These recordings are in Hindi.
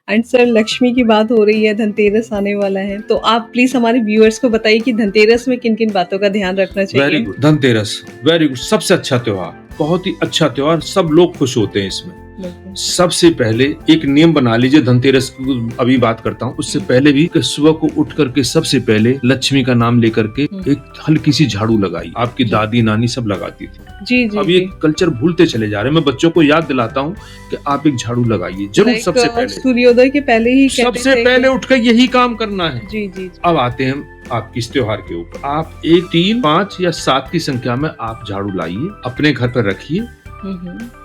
एंड सर, लक्ष्मी की बात हो रही है, धनतेरस आने वाला है, तो आप प्लीज हमारे व्यूअर्स को बताइए कि धनतेरस में किन किन बातों का ध्यान रखना वेरी चाहिए। गुड। धनतेरस वेरी गुड, सबसे अच्छा त्योहार, बहुत ही अच्छा त्योहार, सब लोग खुश होते हैं इसमें। बिल्कुल। सबसे पहले एक नियम बना लीजिए, धनतेरस की अभी बात करता हूँ, उससे पहले भी कि सुबह को उठ करके सबसे पहले लक्ष्मी का नाम लेकर के एक हल्की सी झाड़ू लगाई। आपकी दादी नानी सब लगाती थी। जी जी अब ये जी। कल्चर भूलते चले जा रहे हैं। मैं बच्चों को याद दिलाता हूँ कि आप एक झाड़ू लगाइए जरूर। Like, सबसे पहले सूर्योदय के पहले ही कहते सबसे थे पहले उठकर यही काम करना है। जी जी जी। अब आते हैं आप किस त्योहार के ऊपर। आप 1, 3, 5 या 7 की संख्या में आप झाड़ू लाइए, अपने घर पर रखिए,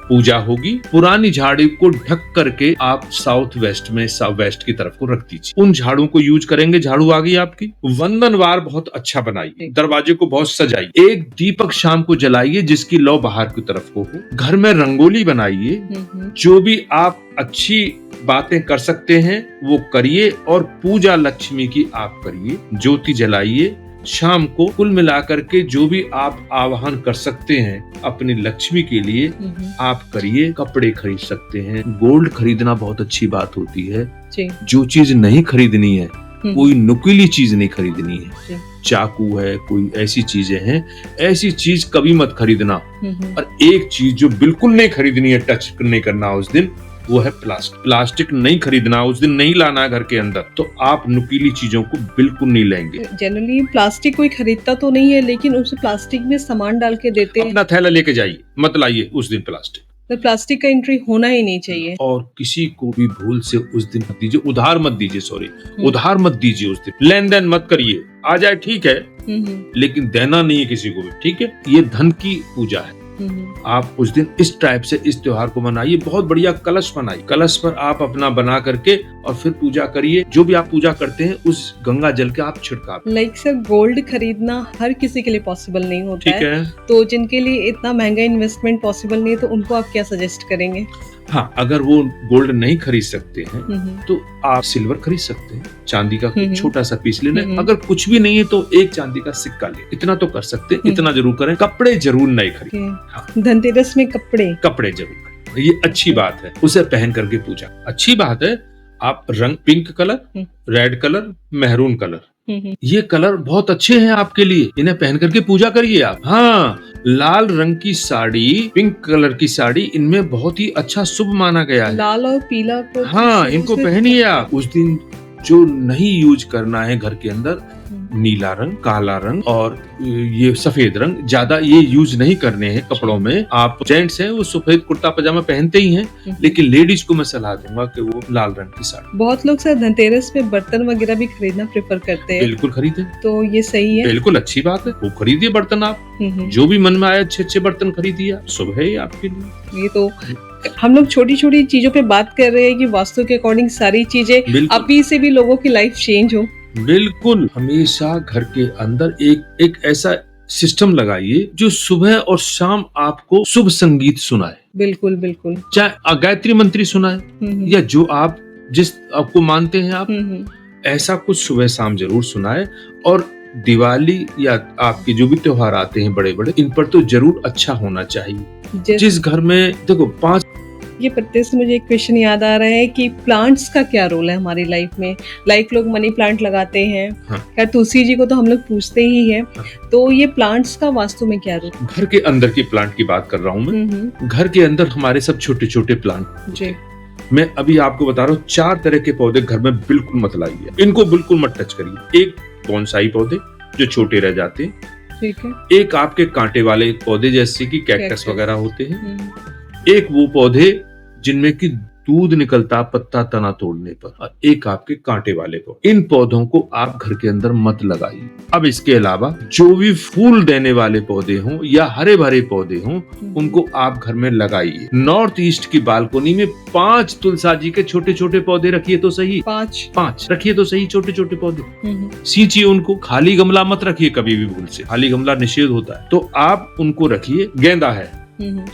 पूजा होगी। पुरानी झाड़ू को ढक करके आप साउथ वेस्ट की तरफ को रख दीजिए। उन झाड़ू को यूज करेंगे। झाड़ू आ गई आपकी। वंदनवार बहुत अच्छा बनाइए, दरवाजे को बहुत सजाइए। एक दीपक शाम को जलाइए जिसकी लौ बाहर की तरफ को हो। घर में रंगोली बनाइए। जो भी आप अच्छी बातें कर सकते हैं वो करिए, और पूजा लक्ष्मी की आप करिए। ज्योति जलाइए शाम को। कुल मिलाकर के जो भी आप आवाहन कर सकते हैं अपनी लक्ष्मी के लिए आप करिए। कपड़े खरीद सकते हैं। गोल्ड खरीदना बहुत अच्छी बात होती है। जो चीज नहीं खरीदनी है, कोई नुकीली चीज नहीं खरीदनी है। चाकू है, कोई ऐसी चीजें हैं, ऐसी चीज कभी मत खरीदना। और एक चीज जो बिल्कुल नहीं खरीदनी है, टच नहीं करना उस दिन, वो है प्लास्टिक। प्लास्टिक नहीं खरीदना उस दिन, नहीं लाना है घर के अंदर। तो आप नुकीली चीजों को बिल्कुल नहीं लेंगे। जनरली प्लास्टिक कोई खरीदता तो नहीं है, लेकिन उसे प्लास्टिक में सामान डाल के देते हैं। अपना थैला लेके जाइए, मत लाइए उस दिन प्लास्टिक। तो प्लास्टिक का एंट्री होना ही नहीं चाहिए। और किसी को भी भूल से उस दिन मत दीजिए, उधार मत दीजिए, उधार मत दीजिए उस दिन। लेन देन मत करिए। आ जाए ठीक है, लेकिन देना नहीं है किसी को भी, ठीक है। ये धन की पूजा है। आप उस दिन इस टाइप से इस त्योहार को मनाइए। बहुत बढ़िया कलश बनाइए। कलश पर आप अपना बना करके और फिर पूजा करिए। जो भी आप पूजा करते हैं उस गंगा जल के आप छिड़काव। लाइक सर, गोल्ड खरीदना हर किसी के लिए पॉसिबल नहीं होता ठीक है। तो जिनके लिए इतना महंगा इन्वेस्टमेंट पॉसिबल नहीं है, तो उनको आप क्या सजेस्ट करेंगे? हाँ, अगर वो गोल्ड नहीं खरीद सकते हैं तो आप सिल्वर खरीद सकते हैं। चांदी का छोटा सा पीस लेना। अगर कुछ भी नहीं है तो एक चांदी का सिक्का ले। इतना तो कर सकते हैं, इतना जरूर करें। कपड़े जरूर नहीं खरीदें। हाँ। धनतेरस में कपड़े जरूर करें, ये अच्छी बात है। उसे पहन करके पूजा अच्छी बात है। आप रंग pink colour, red colour, maroon colour, ये कलर बहुत अच्छे हैं आपके लिए। इन्हें पहन करके पूजा करिए आप। हाँ, लाल रंग की साड़ी, पिंक कलर की साड़ी, इनमें बहुत ही अच्छा शुभ माना गया है। लाल और पीला को हाँ, इनको पहनिए आप। उस दिन जो नहीं यूज करना है घर के अंदर, नीला रंग, काला रंग और ये सफेद रंग, ज्यादा ये यूज नहीं करने हैं कपड़ों में। आप जेंट्स हैं वो सफेद कुर्ता पजामा पहनते ही हैं, लेकिन लेडीज को मैं सलाह दूंगा कि वो लाल रंग की साड़ी। बहुत लोग सर धनतेरस में बर्तन वगैरह भी खरीदना प्रेफर करते हैं। बिल्कुल खरीदे, तो ये सही है। बिल्कुल अच्छी बात है। वो खरीदिए बर्तन आप। जो भी मन में आए अच्छे अच्छे बर्तन खरीदिए। सुबह ही आपके लिए। ये तो हम लोग छोटी छोटी चीजों पे बात कर रहे हैं कि वास्तु के अकॉर्डिंग सारी चीजें अभी से भी लोगों की लाइफ चेंज हो। बिल्कुल। हमेशा घर के अंदर एक ऐसा सिस्टम लगाइए जो सुबह और शाम आपको शुभ संगीत सुनाए। बिल्कुल बिल्कुल। चाहे गायत्री मंत्री सुनाए या जो आप जिस आपको मानते हैं आप, ऐसा कुछ सुबह शाम जरूर सुनाए। और दिवाली या आपके जो भी त्योहार आते हैं बड़े बड़े, इन पर तो जरूर अच्छा होना चाहिए। जिस घर में देखो 5 ये पत्ते से मुझे एक क्वेश्चन याद आ रहा है कि प्लांट्स का क्या रोल है हमारी लाइफ में। लाइक लोग मनी प्लांट लगाते हैं। हाँ। तुलसी जी को तो हम लोग पूछते ही हैं। हाँ। तो ये प्लांट्स का वास्तु में क्या रोल? घर के अंदर की प्लांट की बात कर रहा हूँ मैं। घर के अंदर हमारे सब छोटे छोटे प्लांट जी। मैं अभी आपको बता रहा हूँ 4 तरह के पौधे घर में बिल्कुल मत लाइए। इनको बिल्कुल मत टच करिए। एक बोनसाई पौधे जो छोटे रह जाते हैं, ठीक है। एक आपके कांटे वाले पौधे जैसे कि कैक्टस वगैरह होते हैं। एक वो पौधे जिनमें कि दूध निकलता पत्ता तना तोड़ने पर, और एक आपके कांटे वाले पौधे। इन पौधों को आप घर के अंदर मत लगाइए। अब इसके अलावा जो भी फूल देने वाले पौधे हों या हरे भरे पौधे हों, उनको आप घर में लगाइए। नॉर्थ ईस्ट की बालकोनी में 5 तुलसा जी के छोटे छोटे पौधे रखिए तो सही। 5 रखिए तो सही, छोटे छोटे पौधे। सींचिए उनको। खाली गमला मत रखिए कभी भी भूल से। खाली गमला निषेध होता है, तो आप उनको रखिए। गेंदा है,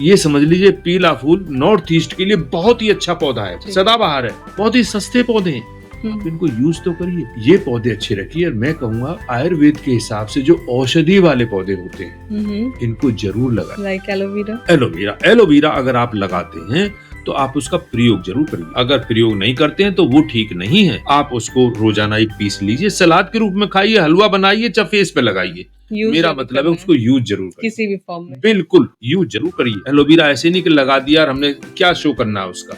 ये समझ लीजिए पीला फूल नॉर्थ ईस्ट के लिए बहुत ही अच्छा पौधा है, सदाबहार है, बहुत ही सस्ते पौधे हैं। आप इनको यूज तो करिए। ये पौधे अच्छे रखिए। और मैं कहूँगा आयुर्वेद के हिसाब से जो औषधि वाले पौधे होते हैं इनको जरूर लगाएं। Like aloe vera. एलोवेरा अगर आप लगाते हैं तो तो आप उसका प्रयोग जरूर करिए। अगर प्रयोग नहीं करते हैं तो वो ठीक नहीं है। आप उसको रोजाना एक पीस लीजिए, सलाद के रूप में खाइए, हलवा बनाइए, चाहे फेस पे लगाइए। मेरा मतलब है उसको यूज जरूर करिए, किसी भी फॉर्म में। बिल्कुल यूज जरूर करिए। एलोवेरा ऐसे नहीं कि लगा दिया और हमने क्या शो करना है उसका।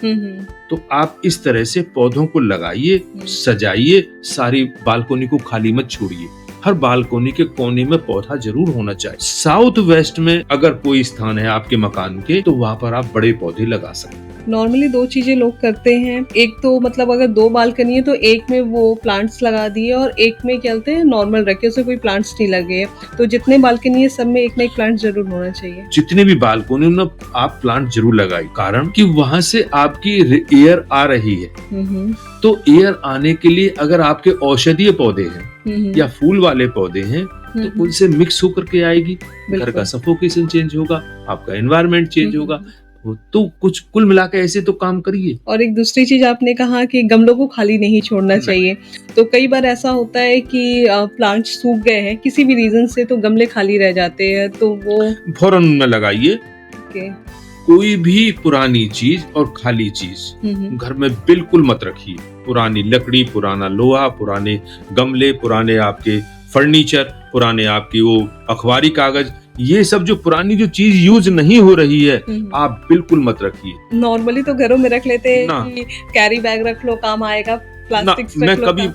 तो आप इस तरह से पौधों को लगाइए, सजाइए, सारी बालकोनी को खाली मत छोड़िए। हर बालकोनी के कोने में पौधा जरूर होना चाहिए। साउथ वेस्ट में अगर कोई स्थान है आपके मकान के, तो वहाँ पर आप बड़े पौधे लगा सकते हैं। नॉर्मली 2 चीजें लोग करते हैं। एक तो मतलब अगर 2 बालकनी है तो एक में वो प्लांट्स लगा दिए और एक में क्या बोलते हैं नॉर्मल रखे, उसमें कोई प्लांट्स नहीं लगे। तो जितने बालकनी है सब में एक ना एक प्लांट जरूर होना चाहिए। जितने भी बालकोनी में आप प्लांट जरूर लगाइए, कारण कि वहाँ से आपकी एयर आ रही है। तो एयर आने के लिए अगर आपके औषधीय पौधे हैं या फूल वाले पौधे हैं तो उनसे मिक्स होकर के आएगी, घर का सफोकेशन चेंज होगा, आपका एनवायरनमेंट चेंज होगा। तो कुछ कुल मिला के ऐसे तो काम करिए। और एक दूसरी चीज आपने कहा कि गमलों को खाली नहीं छोड़ना चाहिए। तो कई बार ऐसा होता है कि प्लांट्स सूख गए हैं किसी भी रीजन से, तो गमले खाली रह जाते हैं, तो वो फौरन में लगाइए। कोई भी पुरानी चीज और खाली चीज घर में बिल्कुल मत रखिए। पुरानी लकड़ी, पुराना लोहा, पुराने गमले, पुराने आपके फर्नीचर, पुराने आपकी वो अखबारी कागज, ये सब जो पुरानी जो चीज यूज नहीं हो रही है आप बिल्कुल मत रखिए। नॉर्मली तो घरों में रख लेते हैं कि कैरी बैग रख लो, काम आएगा। प्लास्टिक मैं कभी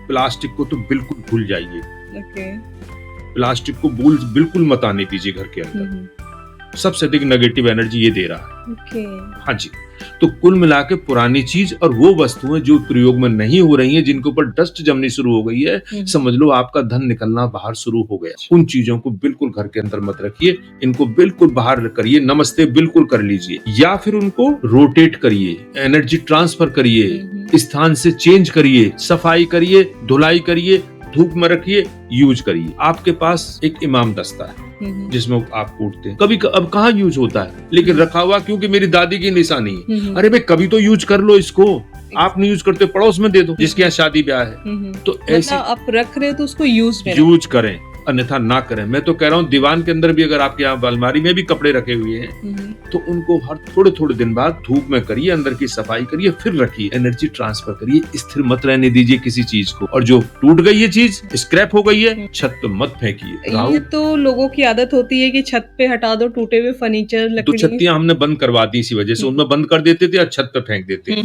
प्लास्टिक को तो बिल्कुल भूल जाइए। प्लास्टिक को बिल्कुल मत आने दीजिए घर के अंदर। सबसे अधिक नेगेटिव एनर्जी ये दे रहा है। हाँ जी। तो कुल मिला के पुरानी चीज और वो वस्तुएं जो प्रयोग में नहीं हो रही हैं, जिनके ऊपर डस्ट जमनी शुरू हो गई है, समझ लो आपका धन निकलना बाहर शुरू हो गया। उन चीजों को बिल्कुल घर के अंदर मत रखिए, इनको बिल्कुल बाहर करिए, नमस्ते बिल्कुल कर लीजिए, या फिर उनको रोटेट करिए, एनर्जी ट्रांसफर करिए, स्थान से चेंज करिए, सफाई करिए, धुलाई करिए, धूप में रखिए, यूज करिए। आपके पास एक इमाम दस्ता है जिसमें आप कूटते हैं, कभी अब कहाँ यूज होता है, लेकिन रखा हुआ क्योंकि मेरी दादी की निशानी है। अरे भाई कभी तो यूज कर लो इसको, आप नहीं यूज करते पड़ोस में दे दो जिसके यहाँ शादी ब्याह है। तो ऐसे आप रख रहे हो तो उसको यूज करें, अन्यथा ना करें। मैं तो कह रहा हूँ दीवान के अंदर भी अगर आपके यहाँ अलमारी में भी कपड़े रखे हुए हैं तो उनको हर थोड़े थोड़े दिन बाद धूप में करिए, अंदर की सफाई करिए, फिर रखिए, एनर्जी ट्रांसफर करिए, स्थिर मत रहने दीजिए किसी चीज को। और जो टूट गई है चीज, स्क्रैप हो गई है, छत पे मत फेंकिए। ये तो लोगों की आदत होती है कि छत पे हटा दो टूटे हुए फर्नीचर, लकड़ी। तो छत्तियां हमने बंद करवा दी इसी वजह से, उनमें बंद कर देते थे और छत पे फेंक देते।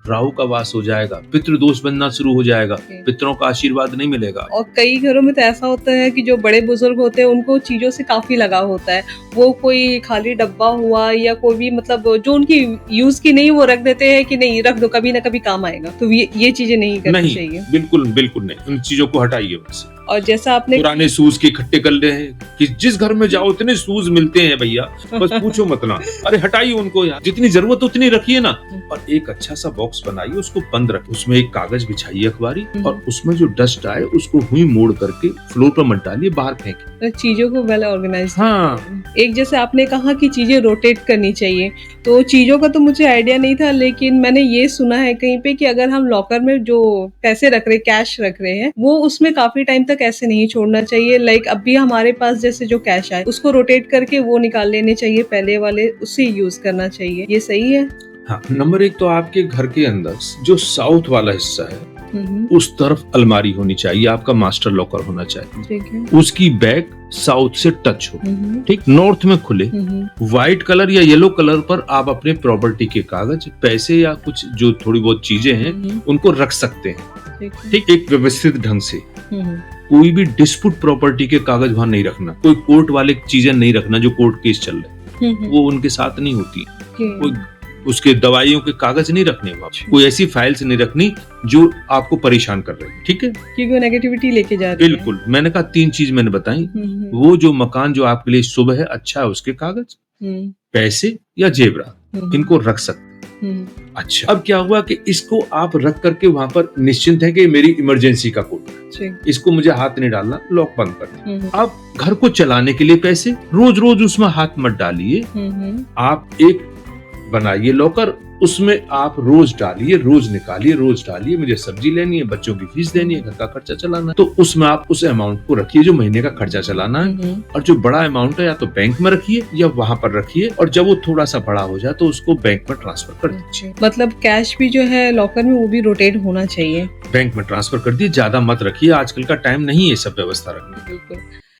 राहु का वास हो जाएगा, पितृ दोष बनना शुरू हो जाएगा, पितरों का आशीर्वाद नहीं मिलेगा। और कई घरों में तो ऐसा होता है कि जो बड़े बुजुर्ग होते हैं उनको चीजों से काफी लगाव होता है। वो कोई खाली डब्बा हुआ या कोई भी मतलब जो उनकी यूज की नहीं, वो रख देते हैं कि नहीं रख दो, कभी ना कभी काम आएगा। तो ये चीजें नहीं करनी चाहिए। बिल्कुल बिल्कुल नहीं, उन चीजों को हटाइए उनसे। और जैसा आपने पुराने शूज के इकट्ठे कर ले हैं कि जिस घर में जाओ इतने शूज मिलते हैं भैया, बस पूछो मत ना। अरे हटाइए उनको यार, जितनी जरूरत उतनी रखिए ना। और एक अच्छा सा बॉक्स बनाइए, उसको बंद रखिए, उसमें एक कागज बिछाइए अखबारी, और उसमें जो डस्ट आए उसको हुई मोड़ करके फ्लोर पर मत डालिए, बाहर फेंकिए। चीजों को वेल ऑर्गेनाइज। हाँ। एक जैसे आपने कहा कि चीजें रोटेट करनी चाहिए, तो चीजों का तो मुझे आइडिया नहीं था, लेकिन मैंने ये सुना है कहीं पे कि अगर हम लॉकर में जो पैसे रख रहे, कैश रख रहे हैं, वो उसमें काफी टाइम तक ऐसे नहीं छोड़ना चाहिए। लाइक अभी हमारे पास जैसे जो कैश आए उसको रोटेट करके वो निकाल लेने चाहिए, पहले वाले उससे यूज करना चाहिए। ये सही है? हाँ। नंबर 1 तो आपके घर के अंदर जो साउथ वाला हिस्सा है उस तरफ अलमारी होनी चाहिए, आपका मास्टर लॉकर होना चाहिए। ठीक है। उसकी बैक साउथ से टच हो, ठीक। नॉर्थ में खुले, व्हाइट कलर या येलो कलर पर आप अपने प्रॉपर्टी के कागज, पैसे या कुछ जो थोड़ी बहुत चीजें हैं उनको रख सकते हैं, ठीक। एक व्यवस्थित ढंग से। कोई भी डिस्प्यूट प्रॉपर्टी के कागज वहां नहीं रखना, कोई कोर्ट वाले चीजें नहीं रखना, जो कोर्ट केस चल रहे वो उनके साथ नहीं होती। कोई उसके दवाइयों के कागज नहीं रखने, कोई ऐसी फाइल्स नहीं रखनी जो आपको परेशान कर रही है, ठीक है, क्योंकि वो नेगेटिविटी लेके जा रही है। बिल्कुल। मैंने कहा 3 चीज मैंने बताई। वो जो मकान जो आपके लिए शुभ है, अच्छा है, उसके कागज, पैसे या जेवरात, इनको रख सकते। अच्छा, अब क्या हुआ कि इसको आप रख करके वहां पर निश्चिंत है कि मेरी इमरजेंसी का कोड, इसको मुझे हाथ नहीं डालना, लॉक बंद कर। अब घर को चलाने के लिए पैसे, रोज रोज उसमें हाथ मत डालिए। आप एक बनाइए लॉकर, उसमें आप रोज डालिए, रोज निकालिए, रोज डालिए। मुझे सब्जी लेनी है, बच्चों की फीस देनी है, घर का खर्चा चलाना है, तो उसमें आप उस अमाउंट को रखिए जो महीने का खर्चा चलाना है। और जो बड़ा अमाउंट है या तो बैंक में रखिए या वहां पर रखिए, और जब वो थोड़ा सा बड़ा हो जाए तो उसको बैंक में ट्रांसफर कर दीजिए। मतलब कैश भी जो है लॉकर में वो भी रोटेट होना चाहिए। बैंक में ट्रांसफर कर दिए, ज्यादा मत रखिए, आजकल का टाइम नहीं है सब व्यवस्था रखने। बिल्कुल।